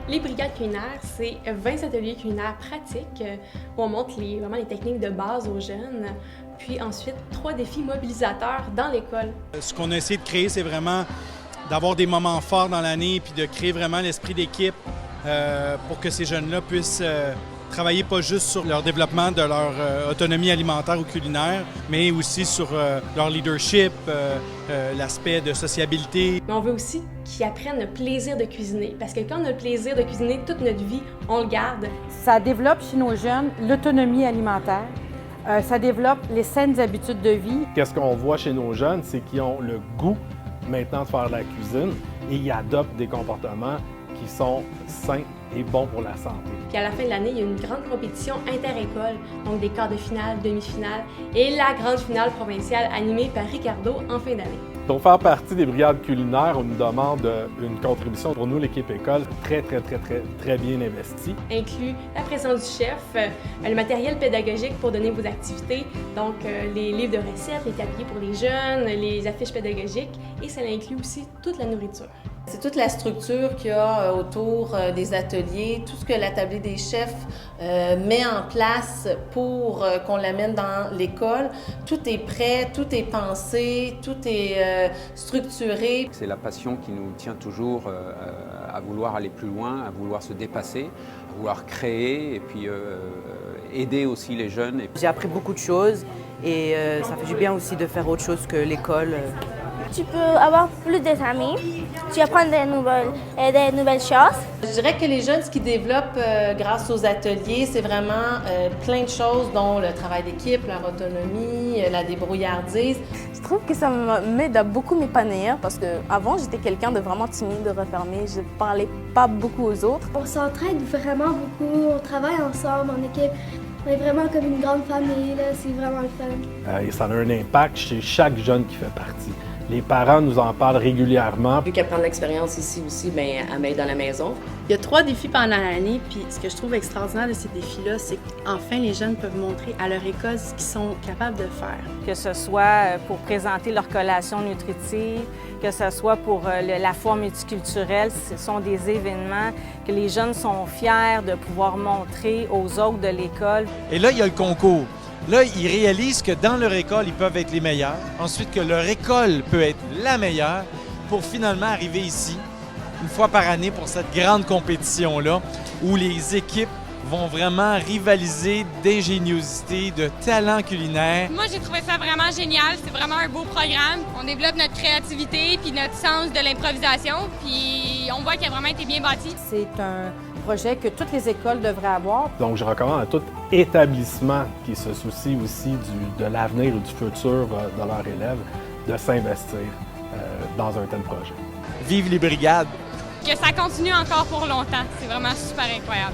Les brigades culinaires, c'est 20 ateliers culinaires pratiques où on montre vraiment les techniques de base aux jeunes. Puis ensuite, 3 défis mobilisateurs dans l'école. Ce qu'on a essayé de créer, c'est vraiment d'avoir des moments forts dans l'année puis de créer vraiment l'esprit d'équipe pour que ces jeunes-là puissent travailler pas juste sur leur développement de leur autonomie alimentaire ou culinaire, mais aussi sur leur leadership, l'aspect de sociabilité. Mais on veut aussi qu'ils apprennent le plaisir de cuisiner, parce que quand on a le plaisir de cuisiner toute notre vie, on le garde. Ça développe chez nos jeunes l'autonomie alimentaire, ça développe les saines habitudes de vie. Qu'est-ce qu'on voit chez nos jeunes, c'est qu'ils ont le goût maintenant de faire de la cuisine et ils adoptent des comportements qui sont sains et bons pour la santé. Puis à la fin de l'année, il y a une grande compétition inter-école, donc des quarts de finale, demi-finale et la grande finale provinciale animée par Ricardo en fin d'année. Pour faire partie des brigades culinaires, on nous demande une contribution pour nous, l'équipe école, très bien investie. Inclut la présence du chef, le matériel pédagogique pour donner vos activités, donc les livres de recettes, les tabliers pour les jeunes, les affiches pédagogiques, et ça inclut aussi toute la nourriture. C'est toute la structure qu'il y a autour des ateliers, tout ce que l'atelier des chefs met en place pour qu'on l'amène dans l'école. Tout est prêt, tout est pensé, tout est structuré. C'est la passion qui nous tient toujours à vouloir aller plus loin, à vouloir se dépasser, à vouloir créer et puis aider aussi les jeunes. J'ai appris beaucoup de choses et ça fait du bien aussi de faire autre chose que l'école. Tu peux avoir plus d'amis, tu apprends des nouvelles choses. Je dirais que les jeunes, ce qu'ils développent grâce aux ateliers, c'est vraiment plein de choses, dont le travail d'équipe, leur autonomie, la débrouillardise. Je trouve que ça m'aide à beaucoup m'épanouir parce qu'avant, j'étais quelqu'un de vraiment timide, refermé. Je ne parlais pas beaucoup aux autres. On s'entraide vraiment beaucoup, on travaille ensemble en équipe. On est vraiment comme une grande famille, c'est vraiment le fun. Et ça a un impact chez chaque jeune qui fait partie. Les parents nous en parlent régulièrement. Vu qu'elle prend de l'expérience ici aussi, bien, elle m'aide dans la maison. Il y a 3 défis pendant l'année, puis ce que je trouve extraordinaire de ces défis-là, c'est qu'enfin les jeunes peuvent montrer à leur école ce qu'ils sont capables de faire. Que ce soit pour présenter leur collation nutritive, que ce soit pour la foire multiculturelle, ce sont des événements que les jeunes sont fiers de pouvoir montrer aux autres de l'école. Et là, il y a le concours. Là, ils réalisent que dans leur école, ils peuvent être les meilleurs. Ensuite, que leur école peut être la meilleure pour finalement arriver ici, une fois par année, pour cette grande compétition-là, où les équipes vont vraiment rivaliser d'ingéniosité, de talent culinaire. Moi, j'ai trouvé ça vraiment génial. C'est vraiment un beau programme. On développe notre créativité puis notre sens de l'improvisation. Puis on voit qu'il a vraiment été bien bâti. C'est un projet que toutes les écoles devraient avoir. Donc, je recommande à tout établissement qui se soucie aussi de l'avenir ou du futur de leurs élèves de s'investir dans un tel projet. Vive les brigades! Que ça continue encore pour longtemps. C'est vraiment super incroyable.